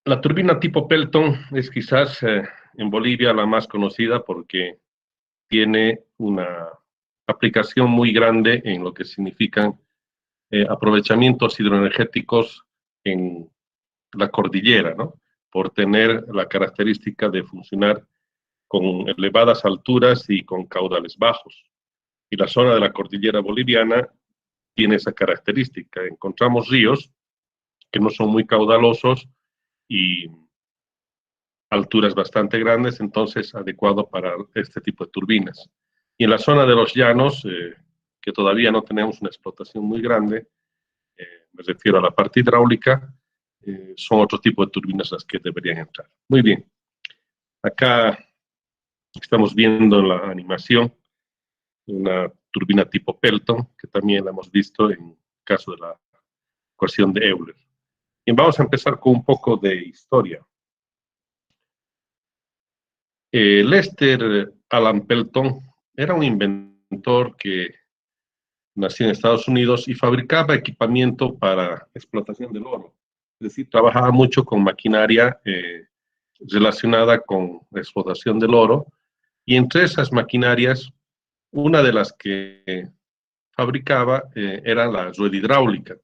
La turbina tipo Pelton es quizás en Bolivia la más conocida porque tiene una aplicación muy grande en lo que significan aprovechamientos hidroenergéticos en la cordillera, ¿no? Por tener la característica de funcionar con elevadas alturas y con caudales bajos. Y la zona de la cordillera boliviana tiene esa característica. Encontramos ríos que no son muy caudalosos y alturas bastante grandes, entonces adecuado para este tipo de turbinas. Y en la zona de los llanos, que todavía no tenemos una explotación muy grande, me refiero a la parte hidráulica, son otro tipo de turbinas las que deberían entrar. Muy bien, acá estamos viendo en la animación una turbina tipo Pelton, que también la hemos visto en el caso de la ecuación de Euler. Y vamos a empezar con un poco de historia. Lester Alan Pelton era un inventor que nació en Estados Unidos y fabricaba equipamiento para explotación del oro. Es decir, trabajaba mucho con maquinaria relacionada con la explotación del oro, y entre esas maquinarias, una de las que fabricaba era la rueda hidráulica.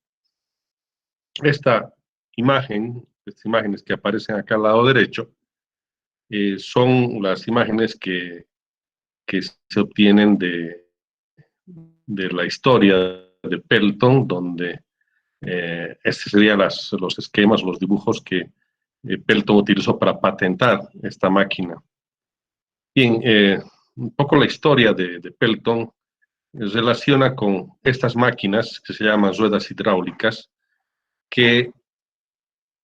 Esta estas imágenes que aparecen acá al lado derecho, son las imágenes que se obtienen de la historia de Pelton, donde estos serían los esquemas, los dibujos que Pelton utilizó para patentar esta máquina. Bien, un poco la historia de Pelton relaciona con estas máquinas que se llaman ruedas hidráulicas, que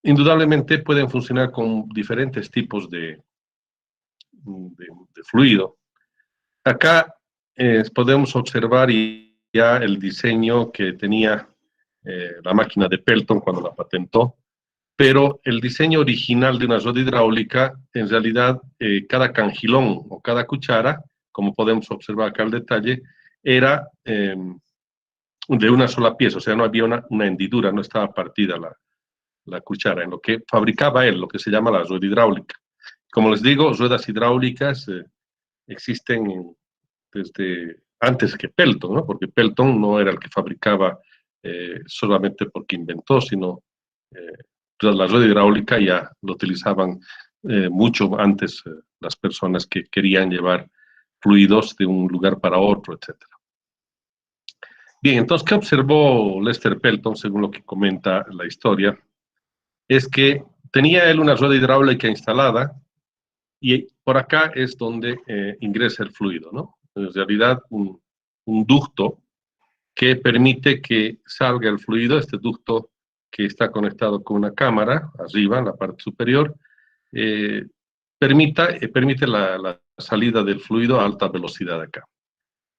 indudablemente pueden funcionar con diferentes tipos de fluido. Acá podemos observar ya el diseño que tenía la máquina de Pelton cuando la patentó, pero el diseño original de una rueda hidráulica, en realidad, cada cangilón o cada cuchara, como podemos observar acá el detalle, era de una sola pieza, o sea, no había una hendidura, no estaba partida la cuchara, en lo que fabricaba él, lo que se llama la rueda hidráulica. Como les digo, ruedas hidráulicas existen desde antes que Pelton, ¿no? Porque Pelton no era el que fabricaba solamente porque inventó, sino la rueda hidráulica ya lo utilizaban mucho antes las personas que querían llevar fluidos de un lugar para otro, etc. Bien, entonces, ¿qué observó Lester Pelton, según lo que comenta la historia? Es que tenía él una rueda hidráulica instalada y por acá es donde ingresa el fluido, ¿no? En realidad, un ducto que permite que salga el fluido, este ducto que está conectado con una cámara, arriba, en la parte superior, permite la salida del fluido a alta velocidad acá.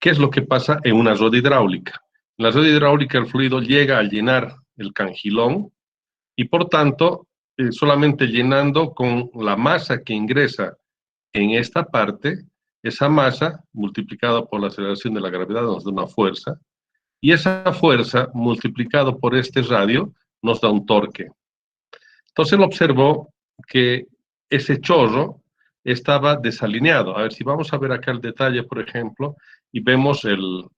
¿Qué es lo que pasa en una rueda hidráulica? En la rueda hidráulica el fluido llega a llenar el cangilón y por tanto, solamente llenando con la masa que ingresa en esta parte, esa masa multiplicada por la aceleración de la gravedad nos da una fuerza, y esa fuerza multiplicado por este radio nos da un torque. Entonces él observó que ese chorro estaba desalineado. A ver, si vamos a ver acá el detalle, por ejemplo, y vemos o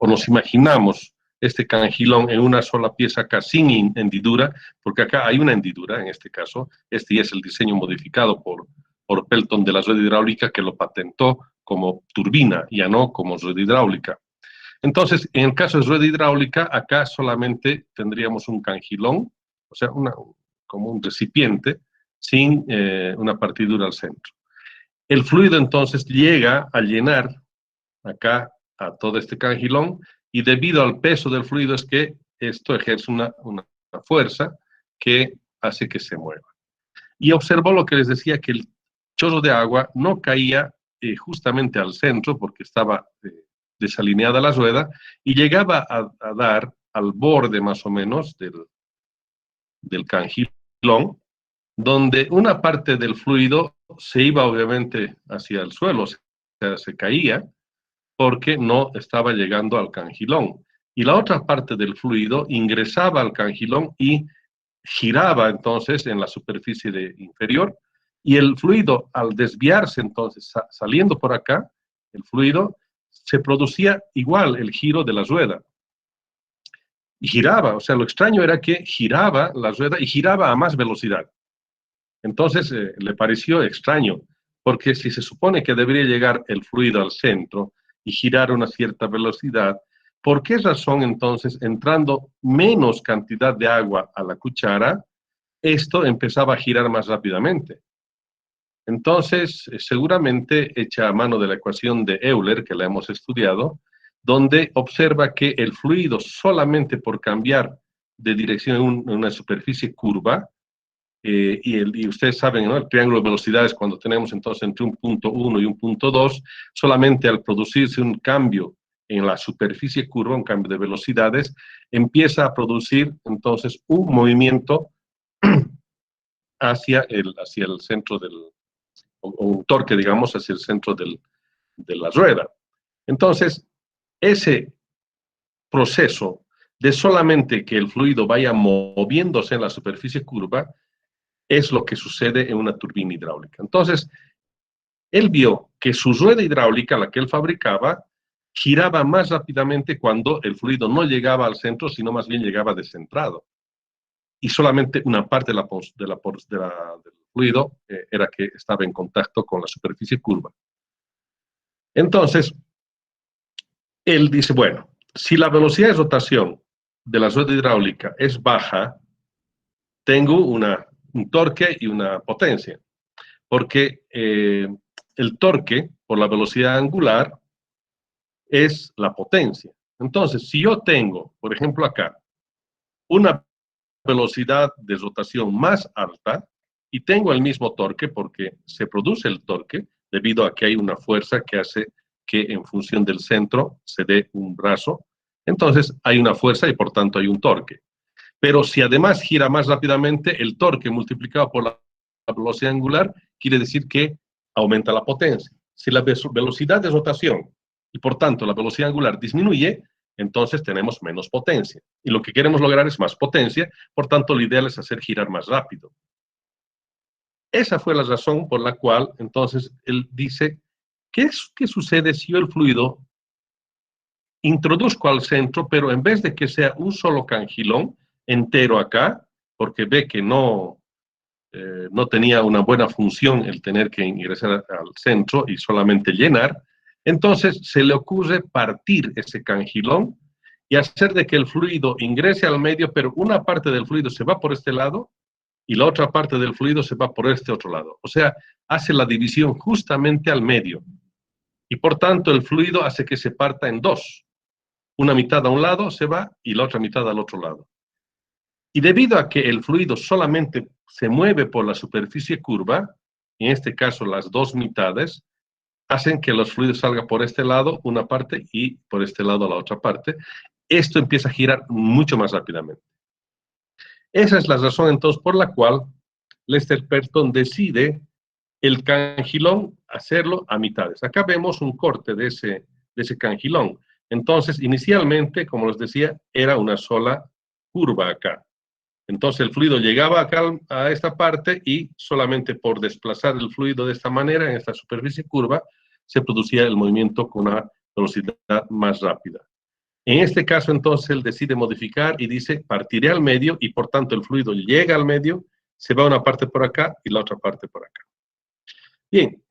nos imaginamos este cangilón en una sola pieza acá sin hendidura, porque acá hay una hendidura en este caso. Este es el diseño modificado por Pelton de la rueda hidráulica, que lo patentó como turbina, ya no como rueda hidráulica. Entonces, en el caso de rueda hidráulica, acá solamente tendríamos un cangilón, o sea, como un recipiente, sin una partidura al centro. El fluido entonces llega a llenar acá a todo este cangilón, y debido al peso del fluido es que esto ejerce una fuerza que hace que se mueva. Y observó lo que les decía, que el chorro de agua no caía justamente al centro porque estaba desalineada la rueda, y llegaba a dar al borde más o menos del cangilón, donde una parte del fluido se iba obviamente hacia el suelo, o sea, se caía porque no estaba llegando al cangilón. Y la otra parte del fluido ingresaba al cangilón y giraba entonces en la superficie inferior, y el fluido, al desviarse entonces, saliendo por acá, el fluido, se producía igual el giro de la rueda. Y giraba, o sea, lo extraño era que giraba la rueda y giraba a más velocidad. Entonces le pareció extraño, porque si se supone que debería llegar el fluido al centro y girar a una cierta velocidad, ¿por qué razón entonces, entrando menos cantidad de agua a la cuchara, esto empezaba a girar más rápidamente? Entonces, seguramente echa a mano de la ecuación de Euler, que la hemos estudiado, donde observa que el fluido solamente por cambiar de dirección en una superficie curva, y ustedes saben, ¿no? El triángulo de velocidades, cuando tenemos entonces entre un punto 1 y un punto 2, solamente al producirse un cambio en la superficie curva, un cambio de velocidades, empieza a producir entonces un movimiento hacia el centro o un torque, digamos, hacia el centro de la rueda. Entonces, ese proceso de solamente que el fluido vaya moviéndose en la superficie curva es lo que sucede en una turbina hidráulica. Entonces, él vio que su rueda hidráulica, la que él fabricaba, giraba más rápidamente cuando el fluido no llegaba al centro, sino más bien llegaba descentrado. Y solamente una parte del fluido era que estaba en contacto con la superficie curva. Entonces, él dice, bueno, si la velocidad de rotación de la rueda hidráulica es baja, tengo un torque y una potencia, porque el torque por la velocidad angular es la potencia. Entonces, si yo tengo, por ejemplo acá, una velocidad de rotación más alta y tengo el mismo torque, porque se produce el torque debido a que hay una fuerza que hace que en función del centro se dé un brazo, entonces hay una fuerza y por tanto hay un torque. Pero si además gira más rápidamente, el torque multiplicado por la velocidad angular quiere decir que aumenta la potencia. Si la velocidad de rotación y por tanto la velocidad angular disminuye, entonces tenemos menos potencia. Y lo que queremos lograr es más potencia, por tanto lo ideal es hacer girar más rápido. Esa fue la razón por la cual entonces él dice, ¿qué sucede si yo el fluido introduzco al centro, pero en vez de que sea un solo cangilón entero acá, porque ve que no tenía una buena función el tener que ingresar al centro y solamente llenar, entonces se le ocurre partir ese cangilón y hacer de que el fluido ingrese al medio, pero una parte del fluido se va por este lado y la otra parte del fluido se va por este otro lado. O sea, hace la división justamente al medio. Y por tanto el fluido hace que se parta en dos. Una mitad a un lado se va y la otra mitad al otro lado. Y debido a que el fluido solamente se mueve por la superficie curva, en este caso las dos mitades, hacen que los fluidos salgan por este lado una parte y por este lado la otra parte. Esto empieza a girar mucho más rápidamente. Esa es la razón entonces por la cual Lester Pelton decide el cangilón hacerlo a mitades. Acá vemos un corte de ese cangilón. Entonces, inicialmente, como les decía, era una sola curva acá. Entonces el fluido llegaba acá a esta parte y solamente por desplazar el fluido de esta manera, en esta superficie curva, se producía el movimiento con una velocidad más rápida. En este caso, entonces, él decide modificar y dice, partiré al medio y por tanto el fluido llega al medio, se va una parte por acá y la otra parte por acá. Bien,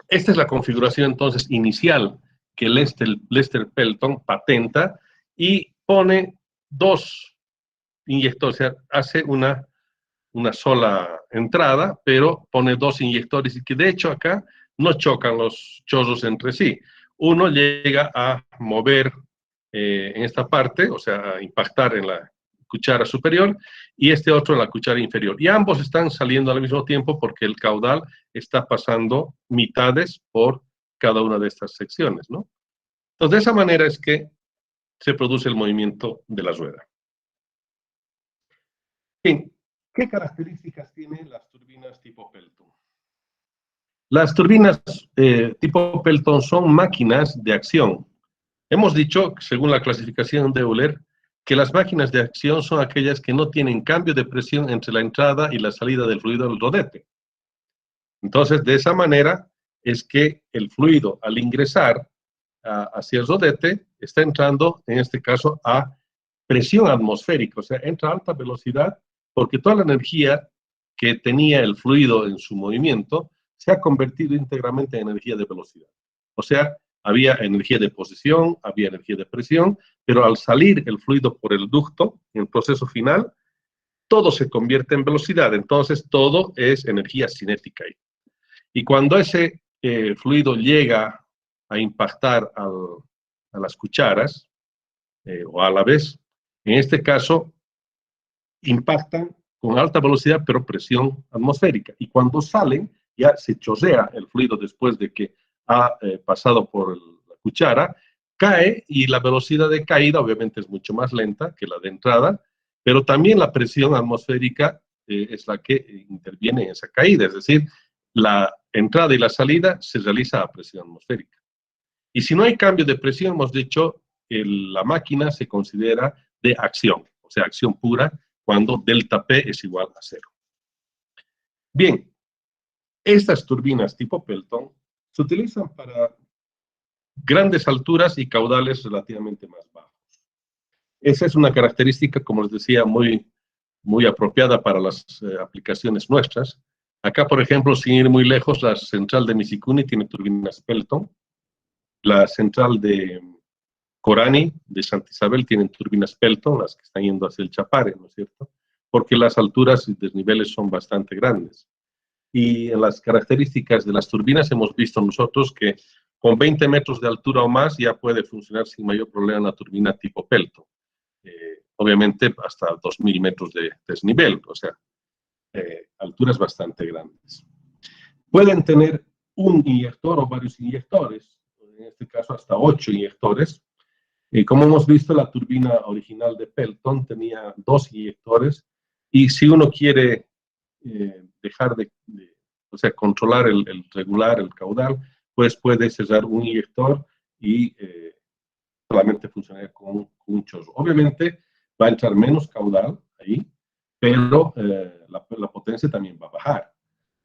esta es la configuración entonces inicial que Lester Pelton patenta y pone dos inyectores, o sea, hace una sola entrada, pero pone dos inyectores y que de hecho acá no chocan los chorros entre sí. Uno llega a mover en esta parte, o sea, a impactar en la cuchara superior y este otro en la cuchara inferior. Y ambos están saliendo al mismo tiempo porque el caudal está pasando mitades por cada una de estas secciones, ¿no? Entonces, de esa manera es que se produce el movimiento de la rueda. Bien, ¿qué características tienen las turbinas tipo Pelton? Las turbinas tipo Pelton son máquinas de acción. Hemos dicho, según la clasificación de Euler, que las máquinas de acción son aquellas que no tienen cambio de presión entre la entrada y la salida del fluido del rodete. Entonces, de esa manera es que el fluido, al ingresar hacia el rodete, está entrando, en este caso, a presión atmosférica, o sea, entra a alta velocidad, porque toda la energía que tenía el fluido en su movimiento se ha convertido íntegramente en energía de velocidad. O sea, había energía de posición, había energía de presión, pero al salir el fluido por el ducto, en el proceso final, todo se convierte en velocidad, entonces todo es energía cinética ahí. Y cuando ese fluido llega a impactar a las cucharas, o a la vez, en este caso, impactan con alta velocidad, pero presión atmosférica. Y cuando salen, ya se chorrea el fluido después de que ha pasado por la cuchara, cae y la velocidad de caída obviamente es mucho más lenta que la de entrada, pero también la presión atmosférica es la que interviene en esa caída, es decir, la entrada y la salida se realiza a presión atmosférica. Y si no hay cambio de presión, hemos dicho, la máquina se considera de acción, o sea, acción pura, cuando delta P es igual a 0. Bien, estas turbinas tipo Pelton se utilizan para grandes alturas y caudales relativamente más bajos. Esa es una característica, como les decía, muy apropiada para las aplicaciones nuestras. Acá, por ejemplo, sin ir muy lejos, la central de Misikuni tiene turbinas Pelton. La central de Corani, de Santa Isabel, tienen turbinas Pelton, las que están yendo hacia el Chapare, ¿no es cierto? Porque las alturas y desniveles son bastante grandes. Y en las características de las turbinas hemos visto nosotros que con 20 metros de altura o más ya puede funcionar sin mayor problema una turbina tipo Pelton. Obviamente hasta 2000 metros de desnivel, o sea, alturas bastante grandes. Pueden tener un inyector o varios inyectores, en este caso hasta 8 inyectores. Como hemos visto, la turbina original de Pelton tenía 2 inyectores, y si uno quiere dejar o sea, controlar regular, el caudal, pues puede cerrar un inyector y solamente funcionaría con un chorro. Obviamente va a entrar menos caudal ahí, pero la potencia también va a bajar.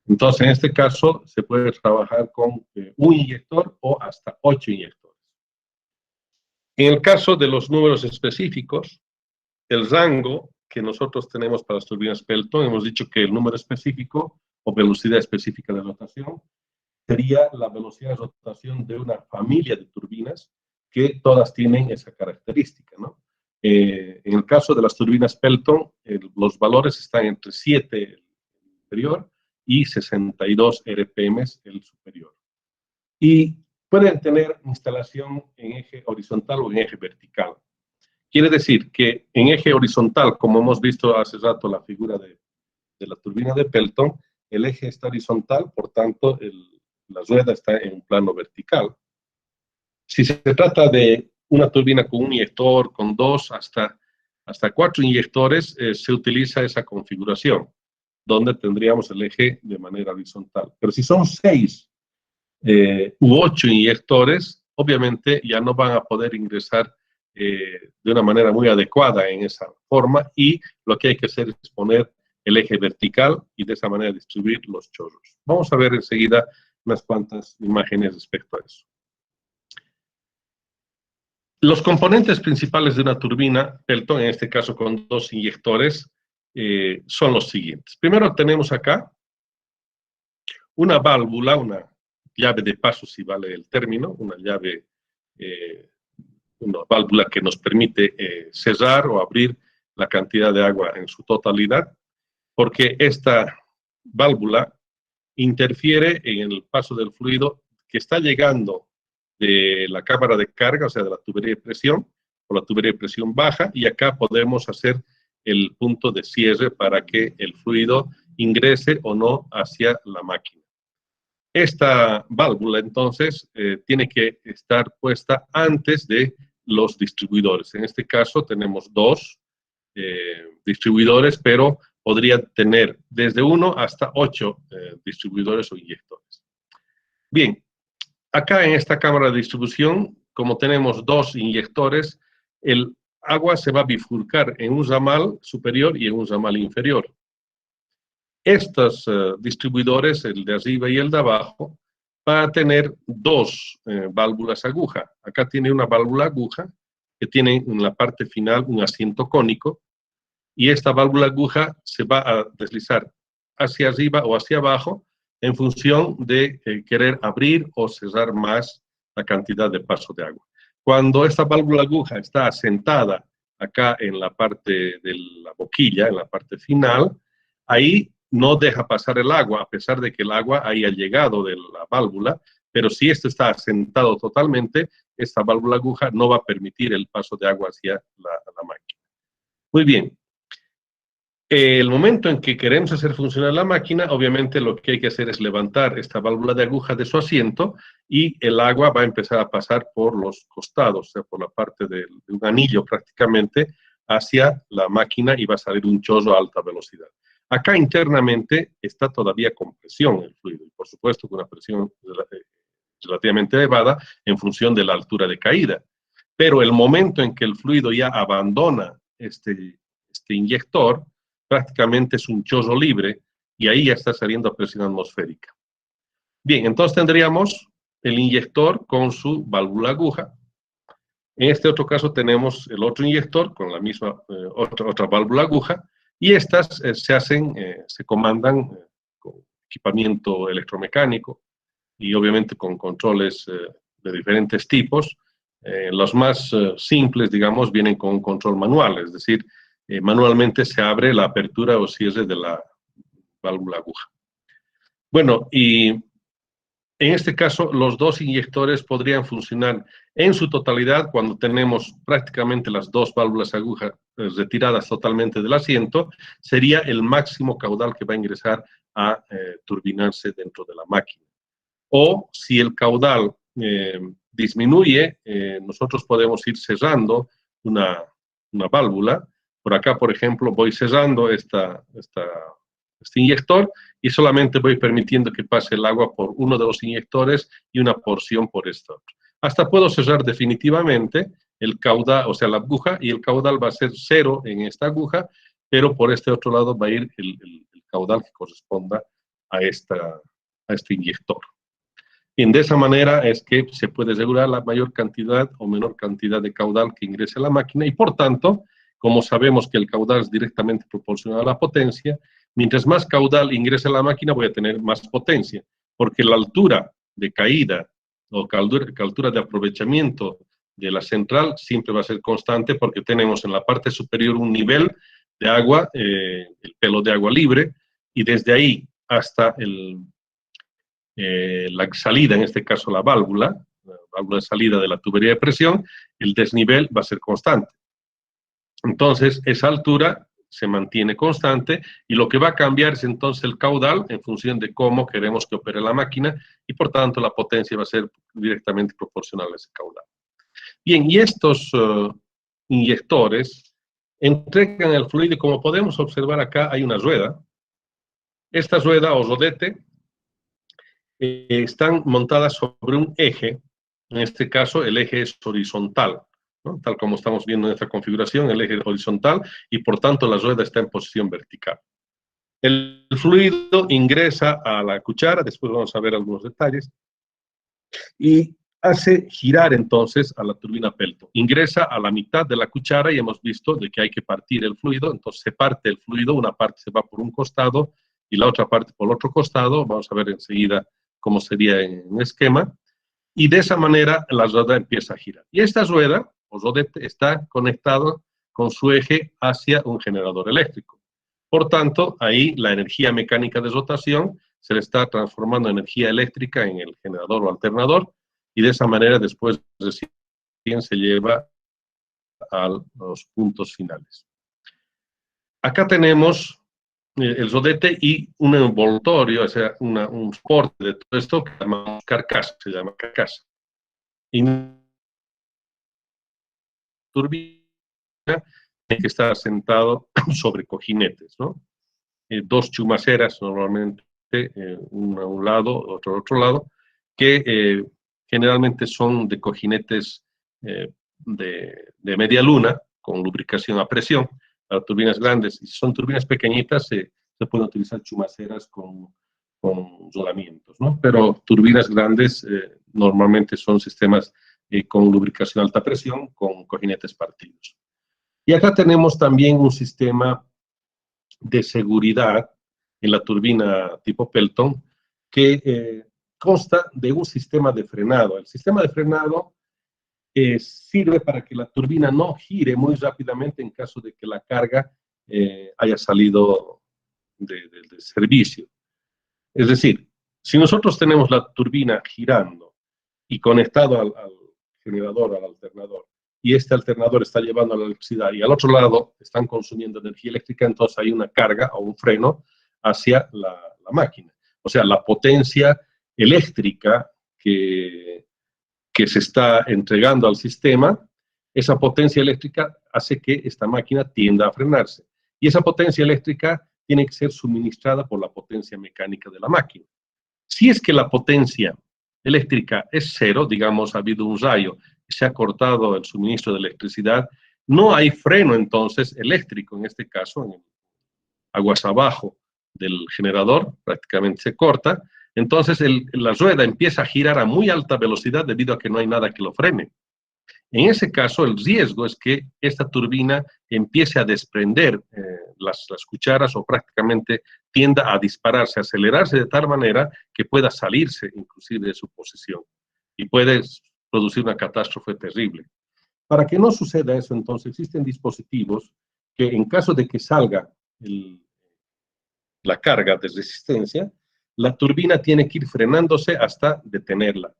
Entonces, en este caso, se puede trabajar con un inyector o hasta 8 inyectores. En el caso de los números específicos, el rango que nosotros tenemos para las turbinas Pelton, hemos dicho que el número específico o velocidad específica de rotación sería la velocidad de rotación de una familia de turbinas que todas tienen esa característica, ¿no? En el caso de las turbinas Pelton, los valores están entre 7 el inferior y 62 RPM el superior. Y pueden tener instalación en eje horizontal o en eje vertical. Quiere decir que en eje horizontal, como hemos visto hace rato la figura de la turbina de Pelton, el eje está horizontal, por tanto, la rueda está en un plano vertical. Si se trata de una turbina con un inyector, con 2 hasta 4 inyectores, se utiliza esa configuración, donde tendríamos el eje de manera horizontal. Pero si son 6 u 8 inyectores, obviamente ya no van a poder ingresar de una manera muy adecuada en esa forma, y lo que hay que hacer es poner el eje vertical y de esa manera distribuir los chorros. Vamos a ver enseguida unas cuantas imágenes respecto a eso. Los componentes principales de una turbina Pelton, en este caso con 2 inyectores, son los siguientes. Primero tenemos acá una válvula, una llave de paso, si vale el término, una llave, una válvula que nos permite cerrar o abrir la cantidad de agua en su totalidad, porque esta válvula interfiere en el paso del fluido que está llegando de la cámara de carga, o sea, de la tubería de presión, o la tubería de presión baja, y acá podemos hacer el punto de cierre para que el fluido ingrese o no hacia la máquina. Esta válvula, entonces, tiene que estar puesta antes de los distribuidores. En este caso tenemos 2 distribuidores, pero podría tener desde 1 hasta 8 distribuidores o inyectores. Bien, acá en esta cámara de distribución, como tenemos 2 inyectores, el agua se va a bifurcar en un ramal superior y en un ramal inferior. Estos distribuidores, el de arriba y el de abajo, van a tener dos válvulas aguja. Acá tiene una válvula aguja que tiene en la parte final un asiento cónico, y esta válvula aguja se va a deslizar hacia arriba o hacia abajo en función de querer abrir o cerrar más la cantidad de paso de agua. Cuando esta válvula aguja está asentada acá en la parte de la boquilla, en la parte final, ahí no deja pasar el agua, a pesar de que el agua haya llegado de la válvula, pero si esto está asentado totalmente, esta válvula aguja no va a permitir el paso de agua hacia la máquina. Muy bien. El momento en que queremos hacer funcionar la máquina, obviamente lo que hay que hacer es levantar esta válvula de aguja de su asiento y el agua va a empezar a pasar por los costados, o sea, por la parte de un anillo prácticamente, hacia la máquina, y va a salir un chorro a alta velocidad. Acá internamente está todavía con presión el fluido, y por supuesto con una presión relativamente elevada en función de la altura de caída. Pero el momento en que el fluido ya abandona este inyector, prácticamente es un chorro libre, y ahí ya está saliendo a presión atmosférica. Bien, entonces tendríamos el inyector con su válvula aguja. En este otro caso tenemos el otro inyector con la misma otra válvula aguja, y estas se comandan con equipamiento electromecánico y obviamente con controles de diferentes tipos. Los más simples, digamos, vienen con un control manual, es decir, manualmente se abre la apertura o cierre de la válvula aguja. Bueno, y en este caso los dos inyectores podrían funcionar en su totalidad cuando tenemos prácticamente las dos válvulas aguja retiradas totalmente del asiento. Sería el máximo caudal que va a ingresar a turbinarse dentro de la máquina. O si el caudal disminuye, nosotros podemos ir cerrando una válvula. Por acá, por ejemplo, voy cerrando este inyector y solamente voy permitiendo que pase el agua por uno de los inyectores y una porción por este otro. Hasta puedo cerrar definitivamente el caudal, o sea, la aguja, y el caudal va a ser cero en esta aguja, pero por este otro lado va a ir el caudal que corresponda a este inyector. Y de esa manera es que se puede regular la mayor cantidad o menor cantidad de caudal que ingrese a la máquina, y por tanto, como sabemos que el caudal es directamente proporcional a la potencia, mientras más caudal ingrese a la máquina voy a tener más potencia, porque la altura de caída o altura de aprovechamiento de la central siempre va a ser constante, porque tenemos en la parte superior un nivel de agua, el pelo de agua libre, y desde ahí hasta la salida, en este caso la válvula de salida de la tubería de presión, el desnivel va a ser constante. Entonces, esa altura se mantiene constante, y lo que va a cambiar es entonces el caudal en función de cómo queremos que opere la máquina, y por tanto la potencia va a ser directamente proporcional a ese caudal. Bien, y estos inyectores entregan el fluido, y como podemos observar acá hay una rueda. Esta rueda o rodete están montadas sobre un eje. En este caso el eje es horizontal, ¿no? Tal como estamos viendo en esta configuración, el eje es horizontal, y por tanto la rueda está en posición vertical. El fluido ingresa a la cuchara, después vamos a ver algunos detalles, y hace girar entonces a la turbina Pelton. Ingresa a la mitad de la cuchara, y hemos visto de que hay que partir el fluido. Entonces se parte el fluido, una parte se va por un costado y la otra parte por el otro costado. Vamos a ver enseguida cómo sería en un esquema, y de esa manera la rueda empieza a girar. Y esta rueda, o rodete, está conectado con su eje hacia un generador eléctrico. Por tanto, ahí la energía mecánica de rotación se le está transformando en energía eléctrica en el generador o alternador, y de esa manera después recién se lleva a los puntos finales. Acá tenemos el rodete y un envoltorio, o sea, un soporte de todo esto que llamamos carcasa, se llama carcasa. Y turbina tiene que estar sentado sobre cojinetes, ¿no? Dos chumaceras normalmente, una a un lado, otra al otro lado, que generalmente son de cojinetes de media luna, con lubricación a presión. Para turbinas grandes, y si son turbinas pequeñitas, se pueden utilizar chumaceras con rodamientos, ¿no? Pero turbinas grandes normalmente son sistemas con lubricación a alta presión, con cojinetes partidos. Y acá tenemos también un sistema de seguridad en la turbina tipo Pelton que consta de un sistema de frenado. El sistema de frenado sirve para que la turbina no gire muy rápidamente en caso de que la carga haya salido de servicio. Es decir, si nosotros tenemos la turbina girando y conectado al generador, al alternador, y este alternador está llevando la electricidad y al otro lado están consumiendo energía eléctrica, entonces hay una carga o un freno hacia la máquina. O sea, la potencia eléctrica que se está entregando al sistema, esa potencia eléctrica hace que esta máquina tienda a frenarse. Y esa potencia eléctrica tiene que ser suministrada por la potencia mecánica de la máquina. Si es que la potencia eléctrica es cero, digamos, ha habido un rayo, se ha cortado el suministro de electricidad, no hay freno entonces eléctrico, en este caso, en aguas abajo del generador, prácticamente se corta, entonces la rueda empieza a girar a muy alta velocidad debido a que no hay nada que lo frene. En ese caso, el riesgo es que esta turbina empiece a desprender las cucharas o prácticamente tienda a dispararse, a acelerarse de tal manera que pueda salirse inclusive de su posición y puede producir una catástrofe terrible. Para que no suceda eso, entonces, existen dispositivos que en caso de que salga la carga de resistencia, la turbina tiene que ir frenándose hasta detenerla.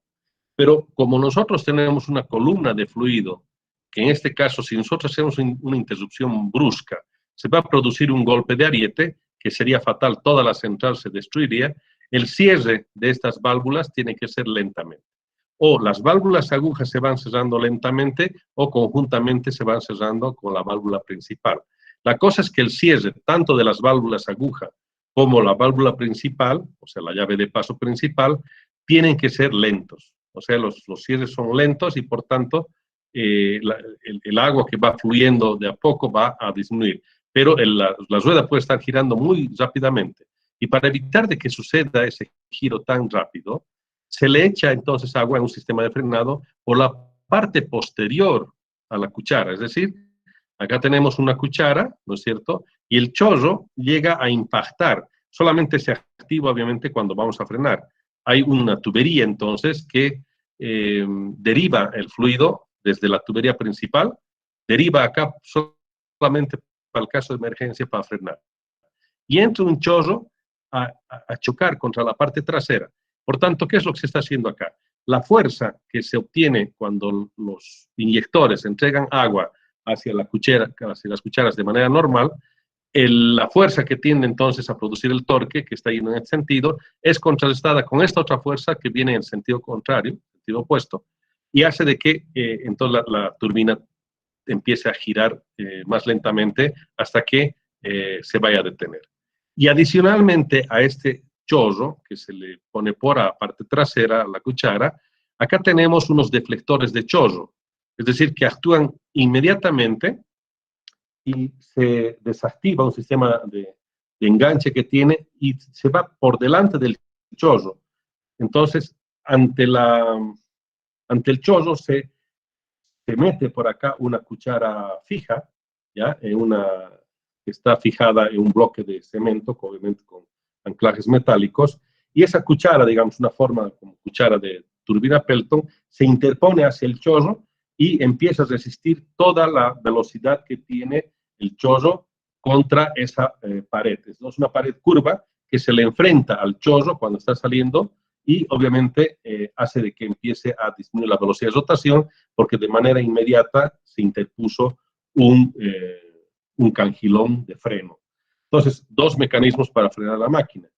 Pero como nosotros tenemos una columna de fluido, que en este caso, si nosotros hacemos una interrupción brusca, se va a producir un golpe de ariete, que sería fatal, toda la central se destruiría, el cierre de estas válvulas tiene que ser lentamente. O las válvulas agujas se van cerrando lentamente o conjuntamente se van cerrando con la válvula principal. La cosa es que el cierre, tanto de las válvulas aguja como la válvula principal, o sea, la llave de paso principal, tienen que ser lentos. O sea, los cierres son lentos y por tanto el agua que va fluyendo de a poco va a disminuir. Pero la rueda puede estar girando muy rápidamente. Y para evitar de que suceda ese giro tan rápido, se le echa entonces agua en un sistema de frenado por la parte posterior a la cuchara. Es decir, acá tenemos una cuchara, ¿no es cierto? Y el chorro llega a impactar. Solamente se activa, obviamente, cuando vamos a frenar. Hay una tubería, entonces, que deriva el fluido desde la tubería principal, deriva acá solamente para el caso de emergencia para frenar. Y entra un chorro a chocar contra la parte trasera. Por tanto, ¿qué es lo que se está haciendo acá? La fuerza que se obtiene cuando los inyectores entregan agua hacia las cucharas de manera normal, la fuerza que tiende entonces a producir el torque, que está yendo en este sentido, es contrarrestada con esta otra fuerza que viene en el sentido contrario, sentido opuesto, y hace de que entonces la turbina empiece a girar más lentamente hasta que se vaya a detener. Y adicionalmente a este chorro que se le pone por la parte trasera a la cuchara, acá tenemos unos deflectores de chorro, es decir, que actúan inmediatamente y se desactiva un sistema de enganche que tiene y se va por delante del chorro. Entonces, ante el chorro se mete por acá una cuchara fija, ¿ya? Que está fijada en un bloque de cemento, obviamente con anclajes metálicos, y esa cuchara, digamos, una forma como cuchara de turbina Pelton, se interpone hacia el chorro y empieza a resistir toda la velocidad que tiene el chorro contra esa pared. Es una pared curva que se le enfrenta al chorro cuando está saliendo y obviamente hace de que empiece a disminuir la velocidad de rotación porque de manera inmediata se interpuso un cangilón de freno. Entonces, dos mecanismos para frenar la máquina.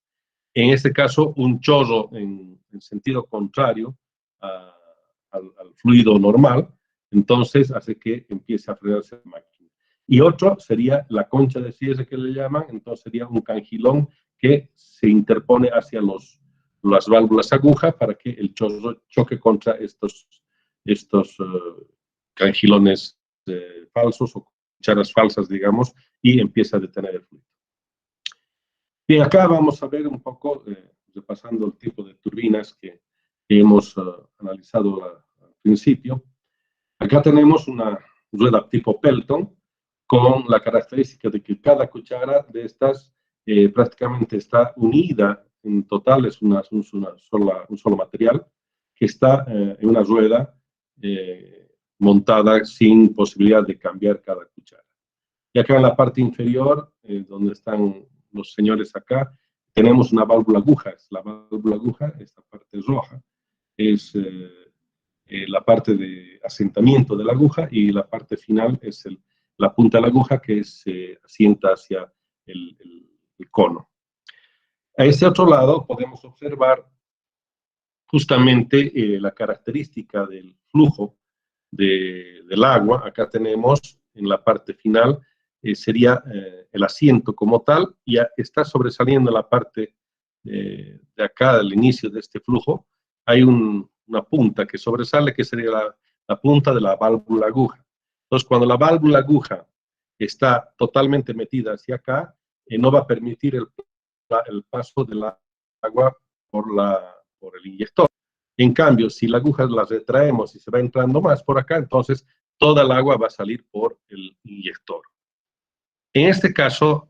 En este caso, un chorro en sentido contrario al fluido normal, entonces hace que empiece a frenarse la máquina. Y otro sería la concha de cierre que le llaman, entonces sería un cangilón que se interpone hacia las válvulas aguja para que el chorro choque contra estos cangilones falsos o cucharas falsas, digamos, y empieza a detener el fluido. Bien, acá vamos a ver un poco, repasando el tipo de turbinas que hemos analizado al principio. Acá tenemos una rueda tipo Pelton, con la característica de que cada cuchara de estas prácticamente está unida, en total es un solo material, que está en una rueda montada sin posibilidad de cambiar cada cuchara. Y acá en la parte inferior, donde están los señores acá, tenemos una válvula aguja. La válvula aguja, esta parte roja, es la parte de asentamiento de la aguja, y la parte final es la punta de la aguja que se asienta hacia el cono. A este otro lado podemos observar justamente la característica del flujo del agua. Acá tenemos en la parte final, sería el asiento como tal, y está sobresaliendo la parte de acá, al inicio de este flujo, hay una punta que sobresale, que sería la punta de la válvula aguja. Entonces, cuando la válvula aguja está totalmente metida hacia acá, no va a permitir el paso del agua por el inyector. En cambio, si la aguja la retraemos y se va entrando más por acá, entonces toda el agua va a salir por el inyector. En este caso,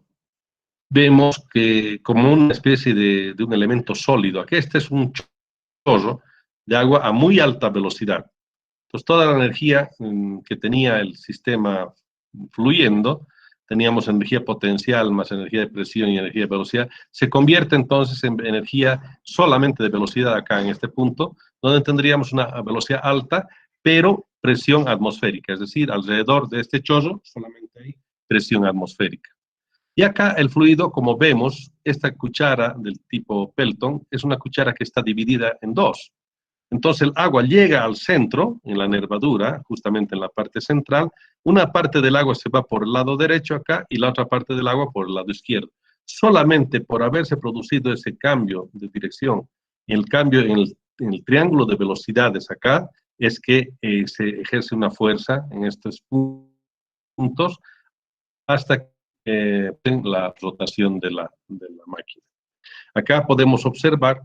vemos que como una especie de un elemento sólido, aquí este es un chorro de agua a muy alta velocidad. Entonces, toda la energía que tenía el sistema fluyendo, teníamos energía potencial más energía de presión y energía de velocidad, se convierte entonces en energía solamente de velocidad acá en este punto, donde tendríamos una velocidad alta, pero presión atmosférica, es decir, alrededor de este chorro solamente hay presión atmosférica. Y acá el fluido, como vemos, esta cuchara del tipo Pelton es una cuchara que está dividida en dos. Entonces el agua llega al centro, en la nervadura, justamente en la parte central. Una parte del agua se va por el lado derecho acá y la otra parte del agua por el lado izquierdo. Solamente por haberse producido ese cambio de dirección, el cambio en el triángulo de velocidades acá, es que se ejerce una fuerza en estos puntos hasta la rotación de la máquina. Acá podemos observar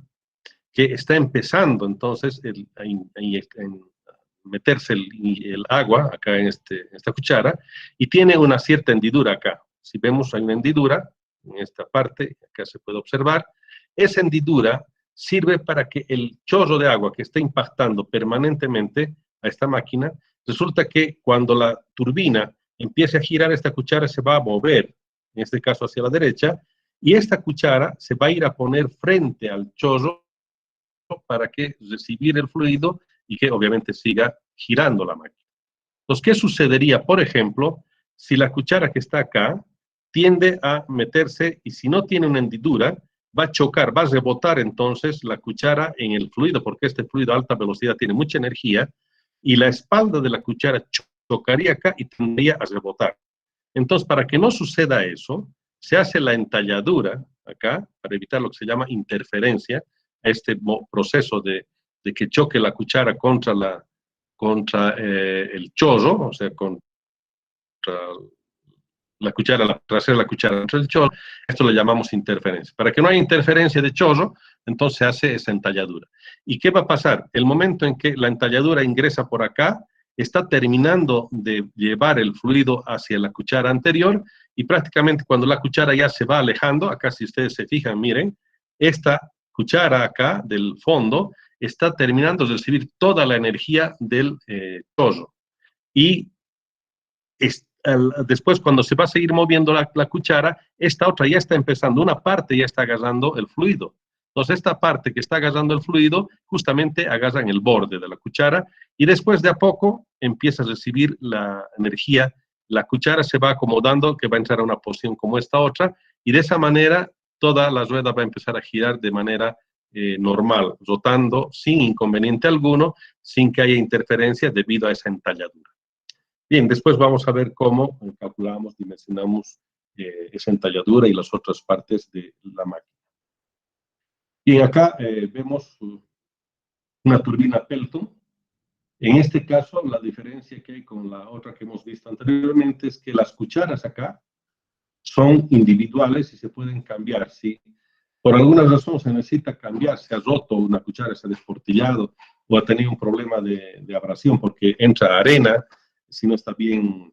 que está empezando entonces a meterse el agua acá en esta cuchara, y tiene una cierta hendidura acá. Si vemos, hay una hendidura en esta parte, acá se puede observar. Esa hendidura sirve para que el chorro de agua que está impactando permanentemente a esta máquina, resulta que cuando la turbina empiece a girar, esta cuchara se va a mover, en este caso hacia la derecha, y esta cuchara se va a ir a poner frente al chorro para que recibir el fluido y que obviamente siga girando la máquina. Entonces, ¿qué sucedería, por ejemplo, si la cuchara que está acá tiende a meterse, y si no tiene una hendidura, va a chocar, va a rebotar entonces la cuchara en el fluido, porque este fluido a alta velocidad tiene mucha energía, y la espalda de la cuchara chocaría acá y tendría a rebotar. Entonces, para que no suceda eso, se hace la entalladura acá, para evitar lo que se llama interferencia, este proceso de que choque la cuchara contra el chorro, o sea, contra la cuchara, la trasera de la cuchara contra el chorro. Esto lo llamamos interferencia. Para que no haya interferencia de chorro, entonces se hace esa entalladura. ¿Y qué va a pasar? El momento en que la entalladura ingresa por acá, está terminando de llevar el fluido hacia la cuchara anterior, y prácticamente cuando la cuchara ya se va alejando, acá si ustedes se fijan, miren, esta cuchara acá del fondo está terminando de recibir toda la energía del chorro. Y después, cuando se va a seguir moviendo la cuchara, esta otra ya está empezando, una parte ya está agarrando el fluido. Entonces, esta parte que está agarrando el fluido, justamente agarra en el borde de la cuchara, y después de a poco empieza a recibir la energía. La cuchara se va acomodando, que va a entrar a una posición como esta otra, y de esa manera toda la rueda va a empezar a girar de manera normal, rotando sin inconveniente alguno, sin que haya interferencia debido a esa entalladura. Bien, después vamos a ver cómo calculamos, dimensionamos esa entalladura y las otras partes de la máquina. Bien, acá vemos una turbina Pelton. En este caso, la diferencia que hay con la otra que hemos visto anteriormente es que las cucharas acá son individuales y se pueden cambiar. Si por alguna razón se necesita cambiar, se ha roto una cuchara, se ha desportillado o ha tenido un problema de abrasión porque entra arena, si no está bien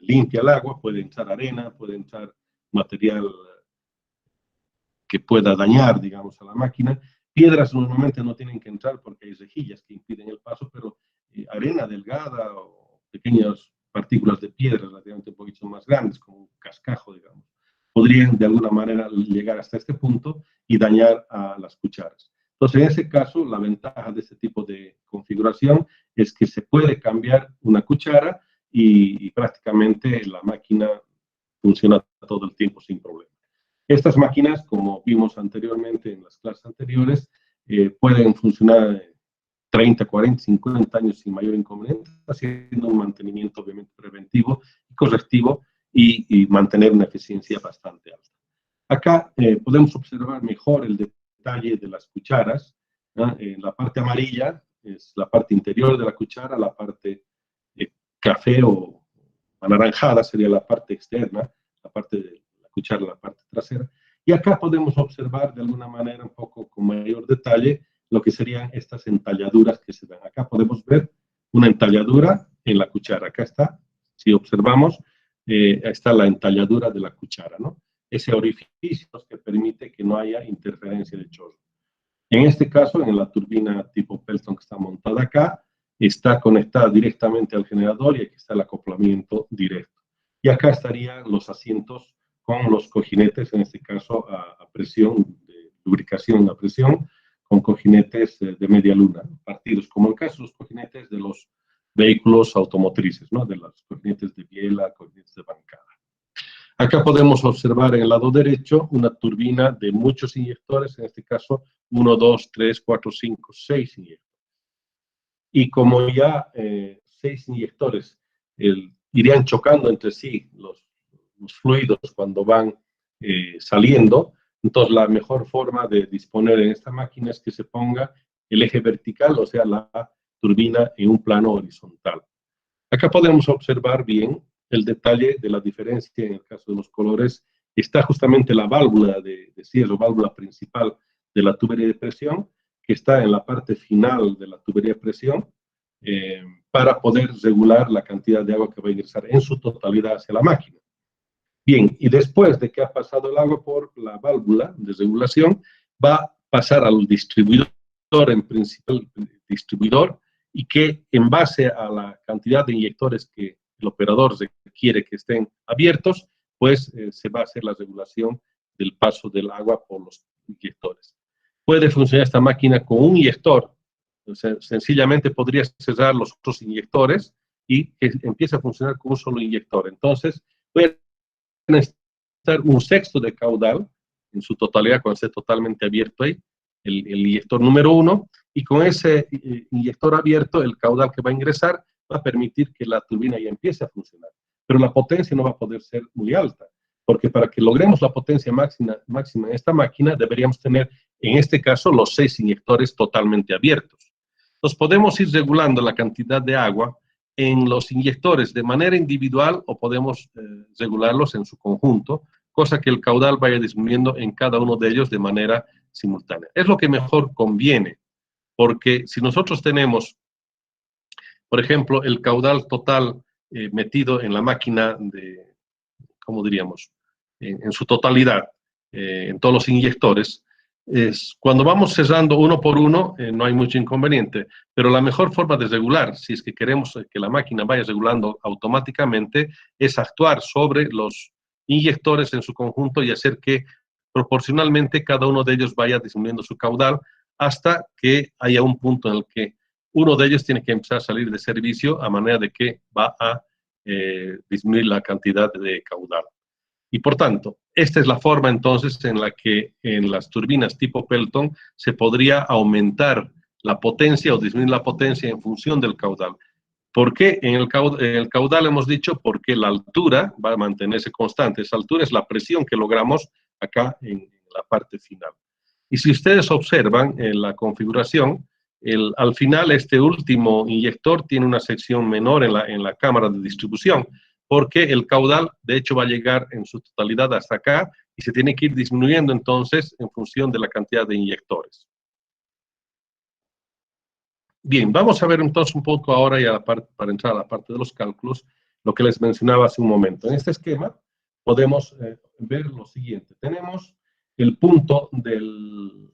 limpia el agua, puede entrar arena, puede entrar material que pueda dañar, digamos, a la máquina. Piedras normalmente no tienen que entrar porque hay rejillas que impiden el paso, pero arena delgada o pequeñas partículas de piedra relativamente un poquito más grandes, como un cascajo, digamos, podrían de alguna manera llegar hasta este punto y dañar a las cucharas. Entonces, en ese caso, la ventaja de este tipo de configuración es que se puede cambiar una cuchara y prácticamente la máquina funciona todo el tiempo sin problema. Estas máquinas, como vimos anteriormente en las clases anteriores, pueden funcionar 30, 40, 50 años sin mayor inconveniente, haciendo un mantenimiento obviamente preventivo y correctivo y mantener una eficiencia bastante alta. Acá podemos observar mejor el detalle de las cucharas. En la parte amarilla es la parte interior de la cuchara, la parte café o anaranjada sería la parte externa, la parte de la cuchara, la parte trasera. Y acá podemos observar de alguna manera un poco con mayor detalle lo que serían estas entalladuras que se dan. Acá podemos ver una entalladura en la cuchara. Acá está, si observamos, está la entalladura de la cuchara, ¿no? Ese orificio que permite que no haya interferencia de chorro. En este caso, en la turbina tipo Pelton que está montada acá, está conectada directamente al generador y aquí está el acoplamiento directo. Y acá estarían los asientos con los cojinetes, en este caso a presión, de lubricación a presión, con cojinetes de media luna, partidos, como el caso de los cojinetes de los vehículos automotrices, ¿no? De los cojinetes de biela, cojinetes de bancada. Acá podemos observar en el lado derecho una turbina de muchos inyectores, en este caso 1, 2, 3, 4, 5, 6 inyectores. Y como ya 6 inyectores irían chocando entre sí los fluidos cuando van saliendo, entonces la mejor forma de disponer en esta máquina es que se ponga el eje vertical, o sea, la turbina en un plano horizontal. Acá podemos observar bien el detalle de la diferencia en el caso de los colores. Está justamente la válvula de cierre, válvula principal de la tubería de presión, que está en la parte final de la tubería de presión, para poder regular la cantidad de agua que va a ingresar en su totalidad hacia la máquina. Bien, y después de que ha pasado el agua por la válvula de regulación, va a pasar al distribuidor, en principio el distribuidor, y que en base a la cantidad de inyectores que el operador requiere que estén abiertos, pues se va a hacer la regulación del paso del agua por los inyectores. Puede funcionar esta máquina con un inyector, o sea, sencillamente podría cerrar los otros inyectores y que empiece a funcionar con un solo inyector. Entonces, puede necesitar un sexto de caudal en su totalidad cuando esté totalmente abierto ahí, el inyector número 1, y con ese inyector abierto, el caudal que va a ingresar va a permitir que la turbina ya empiece a funcionar. Pero la potencia no va a poder ser muy alta, porque para que logremos la potencia máxima en esta máquina, deberíamos tener, en este caso, los 6 inyectores totalmente abiertos. Entonces, podemos ir regulando la cantidad de agua en los inyectores de manera individual o podemos regularlos en su conjunto, cosa que el caudal vaya disminuyendo en cada uno de ellos de manera simultánea. Es lo que mejor conviene, porque si nosotros tenemos, por ejemplo, el caudal total metido en la máquina de, ¿cómo diríamos? En su totalidad, en todos los inyectores, cuando vamos cerrando uno por uno, no hay mucho inconveniente, pero la mejor forma de regular, si es que queremos que la máquina vaya regulando automáticamente, es actuar sobre los inyectores en su conjunto y hacer que proporcionalmente cada uno de ellos vaya disminuyendo su caudal hasta que haya un punto en el que uno de ellos tiene que empezar a salir de servicio a manera de que va a disminuir la cantidad de caudal. Y por tanto, esta es la forma entonces en la que en las turbinas tipo Pelton se podría aumentar la potencia o disminuir la potencia en función del caudal. ¿Por qué en el caudal hemos dicho? Porque la altura va a mantenerse constante. Esa altura es la presión que logramos acá en la parte final. Y si ustedes observan en la configuración, Al final, este último inyector tiene una sección menor en la cámara de distribución, porque el caudal, de hecho, va a llegar en su totalidad hasta acá y se tiene que ir disminuyendo entonces en función de la cantidad de inyectores. Bien, vamos a ver entonces un poco ahora, ya para entrar a la parte de los cálculos, lo que les mencionaba hace un momento. En este esquema podemos ver lo siguiente. Tenemos el punto del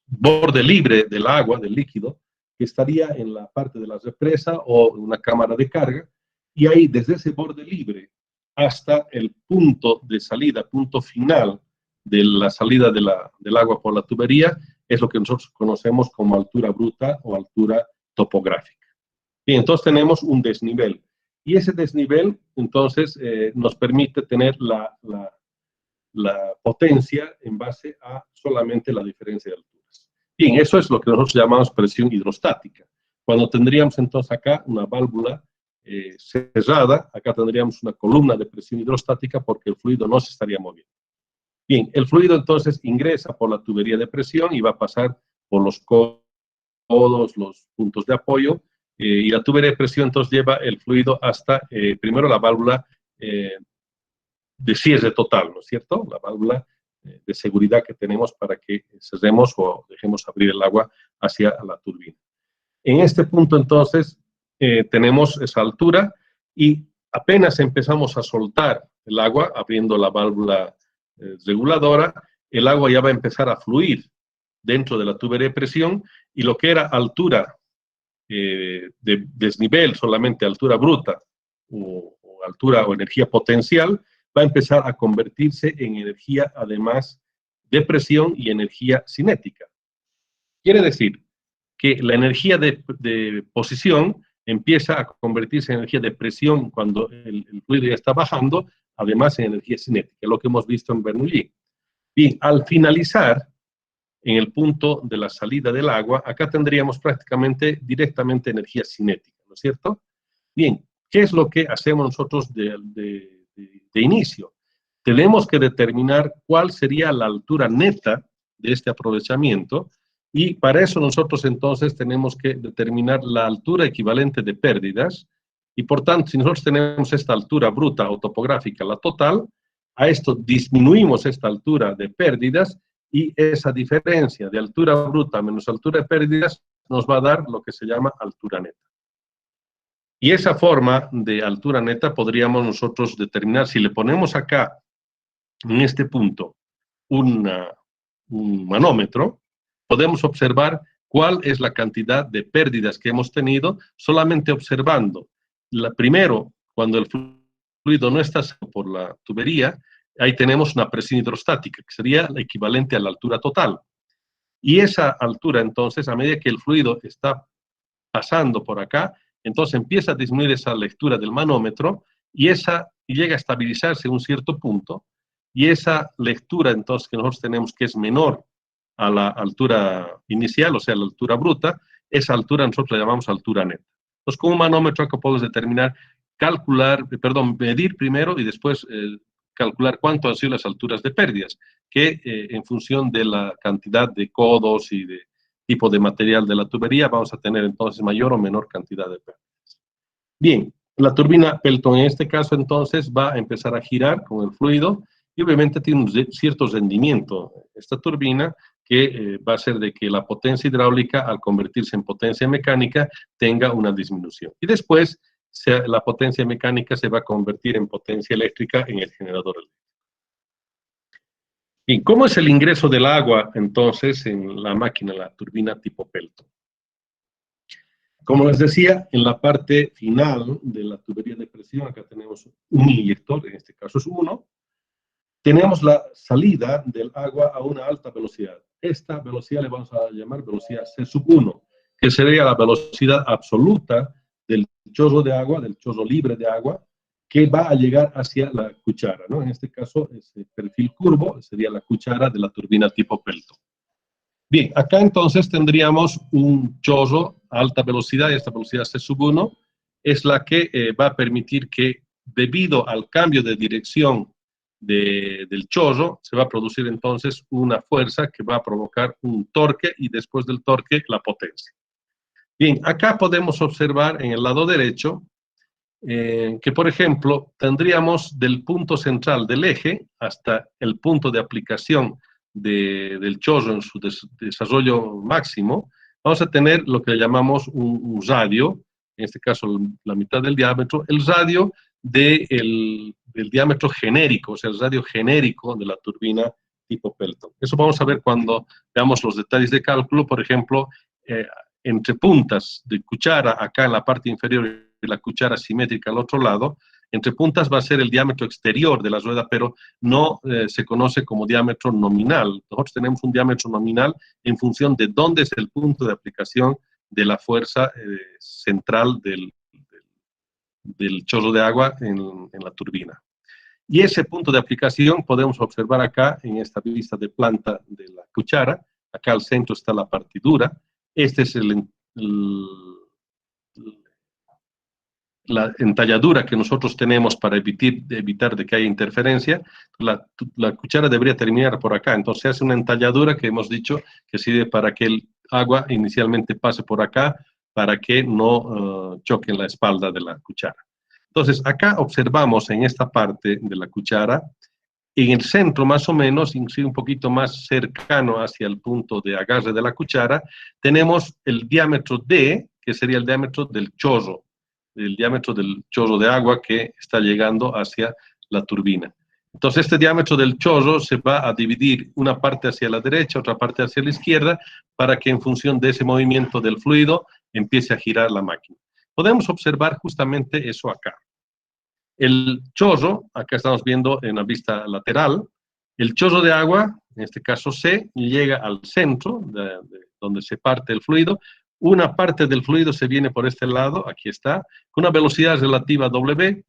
borde libre del agua, del líquido, que estaría en la parte de la represa o una cámara de carga, y ahí desde ese borde libre hasta el punto de salida, punto final de la salida del agua por la tubería, es lo que nosotros conocemos como altura bruta o altura topográfica. Bien, entonces tenemos un desnivel, y ese desnivel entonces nos permite tener la potencia en base a solamente la diferencia de alturas. Bien, eso es lo que nosotros llamamos presión hidrostática. Cuando tendríamos entonces acá una válvula cerrada, acá tendríamos una columna de presión hidrostática porque el fluido no se estaría moviendo. Bien, el fluido entonces ingresa por la tubería de presión y va a pasar por los codos, los puntos de apoyo, y la tubería de presión entonces lleva el fluido hasta primero la válvula de cierre total, ¿no es cierto? La válvula de seguridad que tenemos para que cerremos o dejemos abrir el agua hacia la turbina. En este punto, entonces, tenemos esa altura y apenas empezamos a soltar el agua, abriendo la válvula reguladora, el agua ya va a empezar a fluir dentro de la tubería de presión y lo que era altura de desnivel, solamente altura bruta o altura o energía potencial, va a empezar a convertirse en energía, además de presión y energía cinética. Quiere decir que la energía de posición empieza a convertirse en energía de presión cuando el fluido ya está bajando, además en energía cinética, lo que hemos visto en Bernoulli. Bien, al finalizar, en el punto de la salida del agua, acá tendríamos prácticamente directamente energía cinética, ¿no es cierto? Bien, ¿qué es lo que hacemos nosotros de inicio? Tenemos que determinar cuál sería la altura neta de este aprovechamiento y para eso nosotros entonces tenemos que determinar la altura equivalente de pérdidas y por tanto si nosotros tenemos esta altura bruta o topográfica, la total, a esto disminuimos esta altura de pérdidas y esa diferencia de altura bruta menos altura de pérdidas nos va a dar lo que se llama altura neta. Y esa forma de altura neta podríamos nosotros determinar, si le ponemos acá, en este punto, un manómetro, podemos observar cuál es la cantidad de pérdidas que hemos tenido solamente observando. Primero, cuando el fluido no está por la tubería, ahí tenemos una presión hidrostática, que sería la equivalente a la altura total. Y esa altura, entonces, a medida que el fluido está pasando por acá, entonces empieza a disminuir esa lectura del manómetro y llega a estabilizarse en un cierto punto, y esa lectura, entonces, que nosotros tenemos que es menor a la altura inicial, o sea, la altura bruta, esa altura nosotros la llamamos altura neta. Entonces, con un manómetro acá podemos determinar, medir primero y después calcular cuánto han sido las alturas de pérdidas, que en función de la cantidad de codos y de tipo de material de la tubería, vamos a tener entonces mayor o menor cantidad de pérdidas. Bien, la turbina Pelton en este caso entonces va a empezar a girar con el fluido y obviamente tiene un cierto rendimiento esta turbina que va a hacer de que la potencia hidráulica al convertirse en potencia mecánica tenga una disminución. Y después la potencia mecánica se va a convertir en potencia eléctrica en el generador eléctrico. Bien, ¿cómo es el ingreso del agua entonces en la máquina, la turbina tipo Pelton? Como les decía, en la parte final de la tubería de presión, acá tenemos un inyector, en este caso es uno, tenemos la salida del agua a una alta velocidad. Esta velocidad le vamos a llamar velocidad C1, que sería la velocidad absoluta del chorro de agua, del chorro libre de agua, que va a llegar hacia la cuchara, ¿no? En este caso, ese perfil curvo sería la cuchara de la turbina tipo Pelton. Bien, acá entonces tendríamos un chorro a alta velocidad, y esta velocidad C1 es la que va a permitir que, debido al cambio de dirección del chorro, se va a producir entonces una fuerza que va a provocar un torque y después del torque la potencia. Bien, acá podemos observar en el lado derecho que, por ejemplo, tendríamos del punto central del eje hasta el punto de aplicación del chorro en su desarrollo máximo, vamos a tener lo que llamamos un radio, en este caso la mitad del diámetro, el radio del diámetro genérico, o sea, el radio genérico de la turbina tipo Pelton. Eso vamos a ver cuando veamos los detalles de cálculo, por ejemplo, entre puntas de cuchara, acá en la parte inferior y la cuchara simétrica al otro lado, entre puntas va a ser el diámetro exterior de la rueda, pero no se conoce como diámetro nominal. Nosotros tenemos un diámetro nominal en función de dónde es el punto de aplicación de la fuerza central del chorro de agua en la turbina. Y ese punto de aplicación podemos observar acá en esta vista de planta de la cuchara. Acá al centro está la partidura. Este es la entalladura que nosotros tenemos para evitar de que haya interferencia. La cuchara debería terminar por acá, entonces se hace una entalladura que hemos dicho que sirve para que el agua inicialmente pase por acá, para que no choque en la espalda de la cuchara. Entonces acá observamos en esta parte de la cuchara, en el centro más o menos, inclusive un poquito más cercano hacia el punto de agarre de la cuchara, tenemos el diámetro D, que sería el diámetro del chorro, el diámetro del chorro de agua que está llegando hacia la turbina. Entonces este diámetro del chorro se va a dividir una parte hacia la derecha, otra parte hacia la izquierda, para que en función de ese movimiento del fluido empiece a girar la máquina. Podemos observar justamente eso acá. El chorro, acá estamos viendo en la vista lateral, el chorro de agua, en este caso C, llega al centro, donde se parte el fluido. Una parte del fluido se viene por este lado, aquí está, con una velocidad relativa W,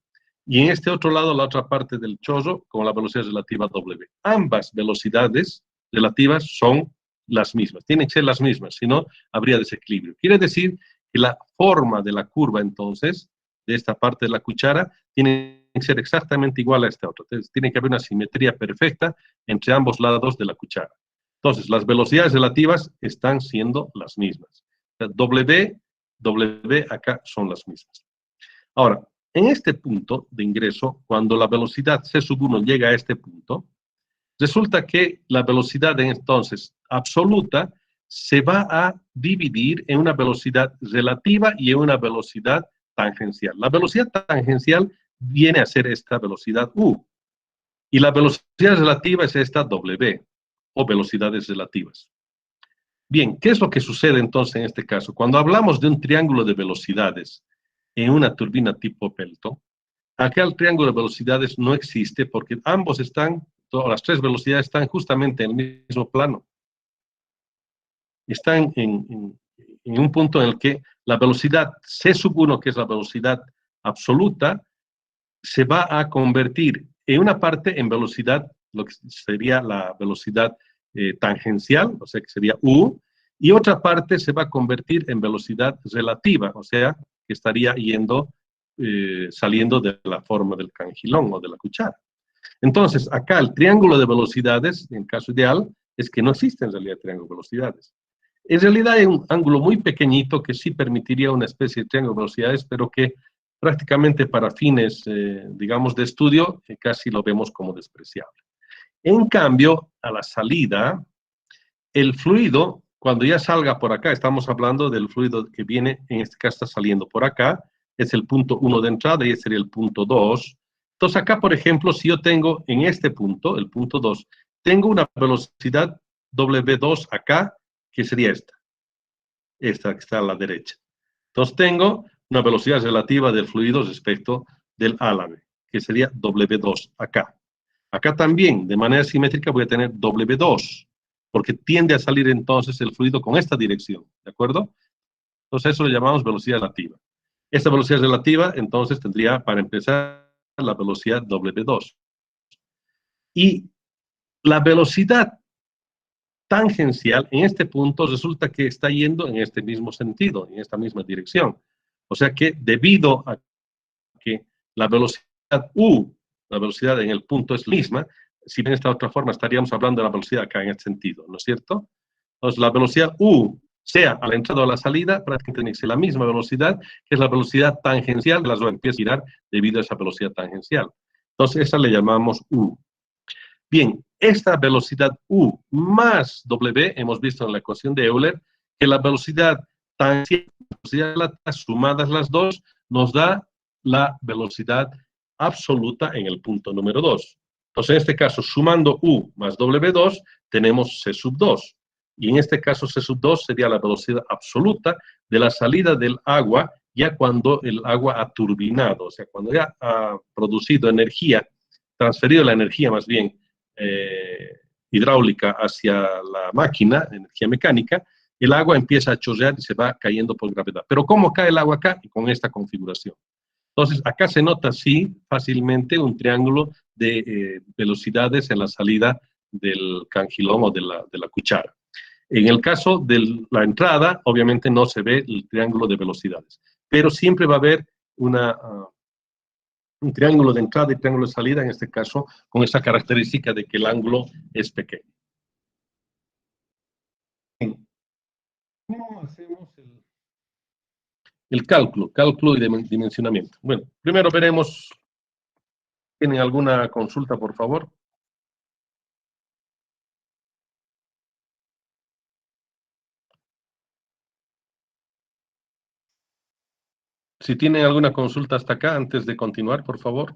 y en este otro lado la otra parte del chorro con la velocidad relativa W. Ambas velocidades relativas son las mismas, tienen que ser las mismas, si no habría desequilibrio. Quiere decir que la forma de la curva entonces, de esta parte de la cuchara, tiene que ser exactamente igual a esta otra. Entonces, tiene que haber una simetría perfecta entre ambos lados de la cuchara. Entonces, las velocidades relativas están siendo las mismas. W acá son las mismas. Ahora, en este punto de ingreso, cuando la velocidad C1 llega a este punto, resulta que la velocidad entonces absoluta se va a dividir en una velocidad relativa y en una velocidad tangencial. La velocidad tangencial viene a ser esta velocidad U, y la velocidad relativa es esta W, o velocidades relativas. Bien, ¿qué es lo que sucede entonces en este caso? Cuando hablamos de un triángulo de velocidades en una turbina tipo Pelton, acá el triángulo de velocidades no existe porque ambos están, todas las tres velocidades están justamente en el mismo plano. Están en un punto en el que la velocidad C1, que es la velocidad absoluta, se va a convertir en una parte en velocidad, lo que sería la velocidad tangencial, o sea que sería U, y otra parte se va a convertir en velocidad relativa, o sea que estaría yendo, saliendo de la forma del cangilón o de la cuchara. Entonces, acá el triángulo de velocidades, en caso ideal, es que no existe en realidad triángulo de velocidades. En realidad hay un ángulo muy pequeñito que sí permitiría una especie de triángulo de velocidades, pero que prácticamente para fines, digamos, de estudio, casi lo vemos como despreciable. En cambio, a la salida, el fluido, cuando ya salga por acá, estamos hablando del fluido que viene, en este caso está saliendo por acá, es el punto 1 de entrada y ese sería el punto 2. Entonces acá, por ejemplo, si yo tengo en este punto, el punto 2, tengo una velocidad W2 acá, que sería esta que está a la derecha. Entonces tengo una velocidad relativa del fluido respecto del A a la B, que sería W2 acá. Acá también, de manera simétrica, voy a tener W2, porque tiende a salir entonces el fluido con esta dirección, ¿de acuerdo? Entonces eso lo llamamos velocidad relativa. Esta velocidad relativa, entonces, tendría, para empezar, la velocidad W2. Y la velocidad tangencial, en este punto, resulta que está yendo en este mismo sentido, en esta misma dirección. O sea que, debido a que la velocidad U La velocidad en el punto es la misma. Si bien de esta otra forma estaríamos hablando de la velocidad acá en este sentido, ¿no es cierto? Entonces, la velocidad U, sea a la entrada o a la salida, prácticamente tiene que ser la misma velocidad, que es la velocidad tangencial de las dos, empieza a girar debido a esa velocidad tangencial. Entonces, esa le llamamos U. Bien, esta velocidad U más W, hemos visto en la ecuación de Euler, que la velocidad tangencial y la velocidad relativa, sumadas las dos, nos da la velocidad absoluta en el punto número 2. Entonces, en este caso, sumando U más W2, tenemos C sub 2. Y en este caso, C sub 2 sería la velocidad absoluta de la salida del agua, ya cuando el agua ha turbinado, o sea, cuando ya ha producido energía, transferido la energía más bien, hidráulica hacia la máquina, energía mecánica, el agua empieza a chorrear y se va cayendo por gravedad. Pero ¿cómo cae el agua acá? Con esta configuración. Entonces, acá se nota, sí, fácilmente un triángulo de velocidades en la salida del cangilón o de la cuchara. En el caso de la entrada, obviamente no se ve el triángulo de velocidades, pero siempre va a haber un triángulo de entrada y triángulo de salida, en este caso, con esa característica de que el ángulo es pequeño. ¿Cómo hacemos el cálculo y dimensionamiento? Bueno, primero veremos, ¿tienen alguna consulta, por favor? Si tienen alguna consulta hasta acá, antes de continuar, por favor.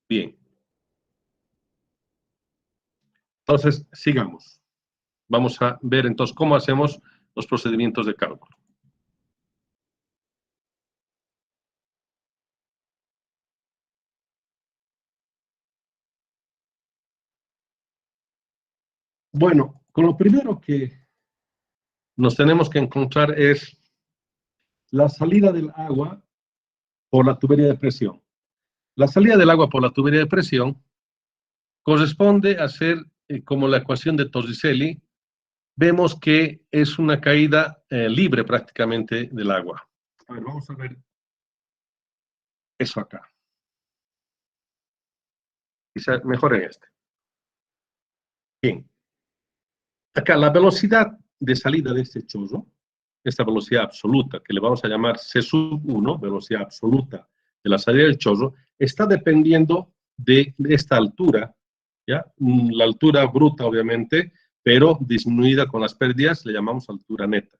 Bien. Entonces, sigamos. Vamos a ver entonces cómo hacemos los procedimientos de cálculo. Bueno, con lo primero que nos tenemos que encontrar es la salida del agua por la tubería de presión. La salida del agua por la tubería de presión corresponde a ser como la ecuación de Torricelli. Vemos que es una caída libre prácticamente del agua. A ver, vamos a ver eso acá. Quizá mejor en este. Bien. Acá la velocidad de salida de este chorro, esta velocidad absoluta, que le vamos a llamar C sub 1, velocidad absoluta de la salida del chorro, está dependiendo de esta altura, ¿ya? La altura bruta, obviamente, pero disminuida con las pérdidas, le llamamos altura neta.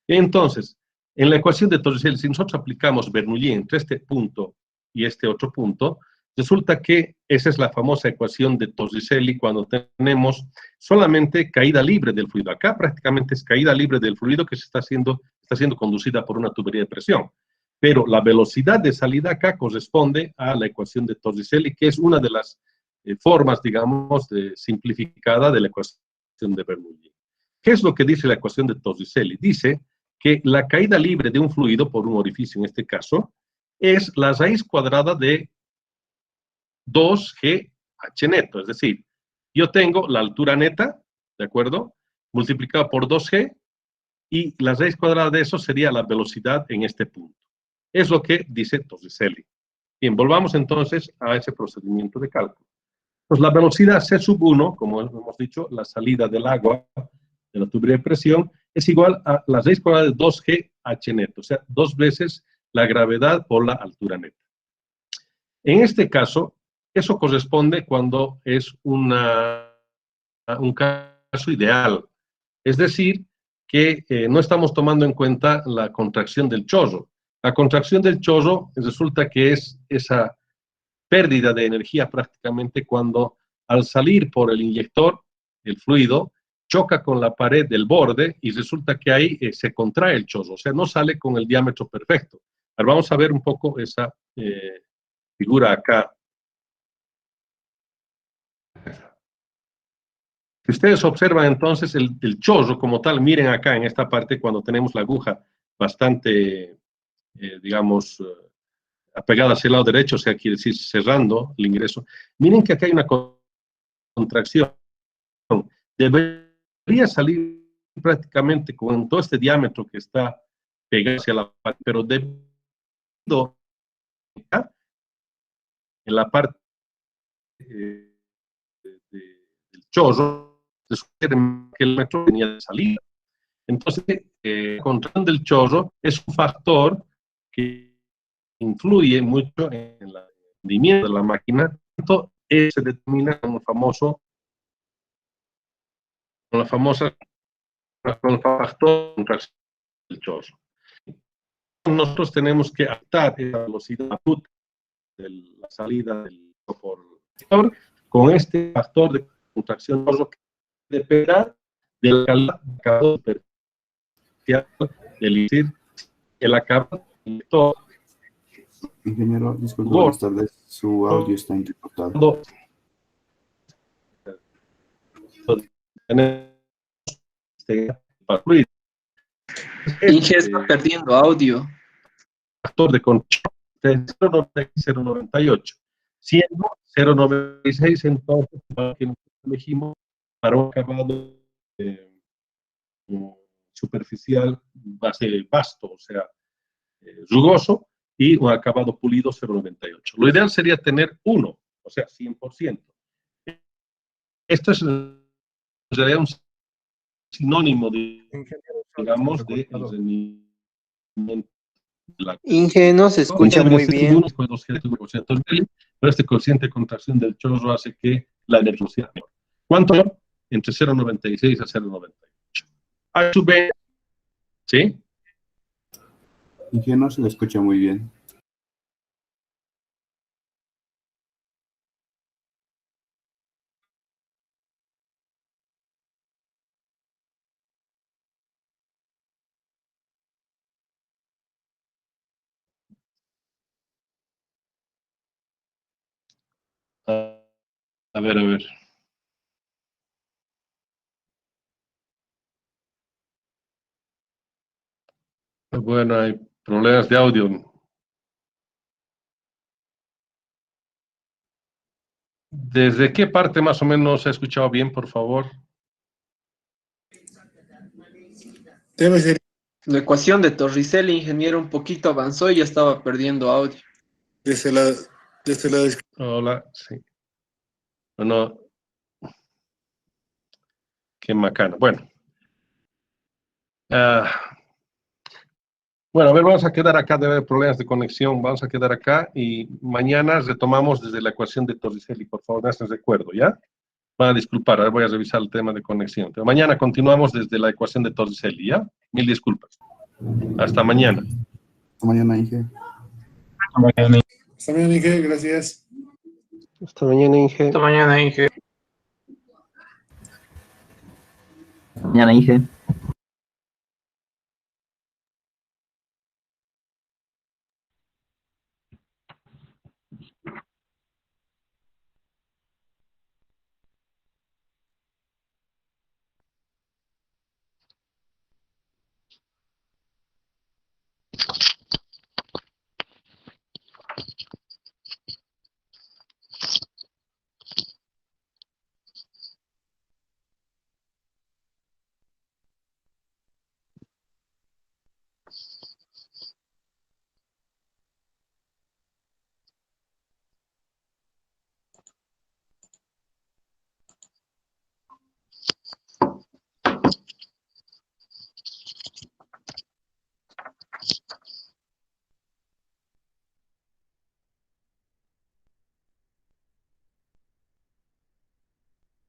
Entonces, en la ecuación de Torricelli, si nosotros aplicamos Bernoulli entre este punto y este otro punto, resulta que esa es la famosa ecuación de Torricelli cuando tenemos solamente caída libre del fluido. Acá prácticamente es caída libre del fluido que está siendo conducida por una tubería de presión. Pero la velocidad de salida acá corresponde a la ecuación de Torricelli, que es una de las formas, digamos, simplificada de la ecuación de Bernoulli. ¿Qué es lo que dice la ecuación de Torricelli? Dice que la caída libre de un fluido por un orificio, en este caso, es la raíz cuadrada de 2G H neto. Es decir, yo tengo la altura neta, ¿de acuerdo? Multiplicado por 2G, y la raíz cuadrada de eso sería la velocidad en este punto. Es lo que dice Torricelli. Bien, volvamos entonces a ese procedimiento de cálculo. Pues la velocidad C sub 1, como hemos dicho, la salida del agua de la tubería de presión, es igual a la raíz cuadrada de 2G H neto, o sea, 2 veces la gravedad por la altura neta. En este caso, eso corresponde cuando es un caso ideal, es decir, que no estamos tomando en cuenta la contracción del chorro. La contracción del chorro resulta que es esa pérdida de energía prácticamente cuando al salir por el inyector, el fluido, choca con la pared del borde y resulta que ahí se contrae el chorro, o sea, no sale con el diámetro perfecto. Ahora vamos a ver un poco esa figura acá. Si ustedes observan entonces el chorro como tal, miren acá en esta parte cuando tenemos la aguja bastante, digamos, apegada hacia el lado derecho, o sea, quiere decir cerrando el ingreso. Miren que acá hay una contracción. Debería salir prácticamente con todo este diámetro que está pegar hacia la pared, pero debido a en la parte del chorro, se sugiere que el metro venía de salida. Entonces, la contracción del chorro es un factor que influye mucho en el rendimiento de la máquina. Esto se determina con el famoso, con la famosa, con el factor de contracción del chorro. Nosotros tenemos que adaptar la velocidad de la salida del por con este factor de contracción que dependerá de la calidad del acabado superficial del decir el acabado de todo. Ingeniero, disculpe, buenas tardes. Su audio está intercortado. Inge está perdiendo audio. Factor de contracción de 0,98, siendo 0,96 entonces que elegimos para un acabado superficial base vasto, o sea, rugoso, y un acabado pulido 0,98. Lo ideal sería tener 1, o sea, 100%. Esto es en realidad un sinónimo de, digamos, de rendimiento. Inge, no se escucha muy bien. Pero este cociente de contracción del chorro hace que la energía sea menor. ¿Cuánto? Entre 0,96 a 0,98. A su vez, ¿sí? Inge, no se le escucha muy bien. A ver, a ver. Bueno, hay problemas de audio. ¿Desde qué parte más o menos se ha escuchado bien, por favor? Debe ser. La ecuación de Torricelli, ingeniero, un poquito avanzó y ya estaba perdiendo audio. Desde la Hola, sí. Bueno, qué macana. Bueno. Bueno, a ver, vamos a quedar acá, debe haber problemas de conexión, vamos a quedar acá y mañana retomamos desde la ecuación de Torricelli, por favor, me hacen recuerdo, ¿ya? Van a disculpar, ahora voy a revisar el tema de conexión, pero mañana continuamos desde la ecuación de Torricelli, ¿ya? Mil disculpas. Hasta mañana. Hasta mañana, Inge. Hasta mañana, Inge, gracias. Hasta mañana, Inge. Hasta mañana, Inge. Mañana, Inge.